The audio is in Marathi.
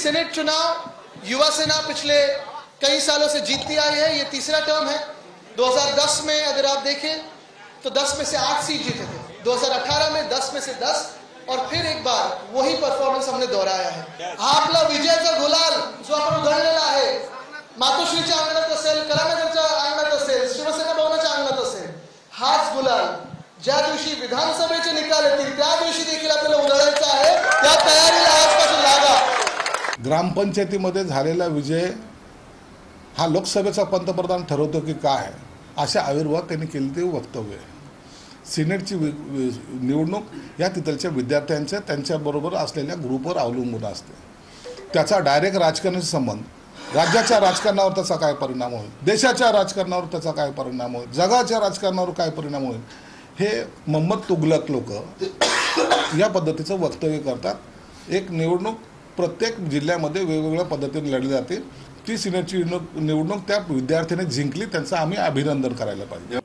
सीनेट चुनाव युवा सेना पिछले कई सालों से जीतती आई है। ये तीसरा टर्म है। 2010 में अगर आप देखें तो 10 में से 8 सीट जीते थे। 2018 में 10 में से 10 और फिर एक बार वही परफॉर्मन्स हमने दोहराया है। आपला विजयाचा गुलाल जो आपण उधळलेला आहे, मातोश्रीच्या अंगणात असेल, कलानगरच्या अंगणात असेल, शिवसेना भवनाच्या अंगणात असेल, हाच गुलाल ज्या दिवशी विधानसभेचे निकाल येतील त्या दिवशी देखील आपल्याला उधळायचा आहे। त्या तयारीला आजपासून लागा। ग्रामपंचायतीमध्ये झालेला विजय हा लोकसभेचा पंतप्रधान ठरवतो की काय, अशा आविर्भाव त्यांनी केले ते वक्तव्य आहे। सिनेटची निवडणूक या तिथलच्या विद्यार्थ्यांच्या त्यांच्याबरोबर असलेल्या ग्रुपवर अवलंबून असते। त्याचा डायरेक्ट राजकारणाशी संबंध, राज्याच्या राजकारणावर त्याचा काय परिणाम होईल, देशाच्या राजकारणावर त्याचा काय परिणाम होईल, जगाच्या राजकारणावर काय परिणाम होईल, हे मोहम्मद तुगलक लोक या पद्धतीचं वक्तव्य करतात। एक निवडणूक प्रत्येक जिल्ह्यामध्ये वेगवेगळ्या पद्धतीने लढली जाते। ती सिनेटची निवडणूक त्या विद्यार्थ्याने जिंकली, त्यांचं आम्ही अभिनंदन करायला पाहिजे।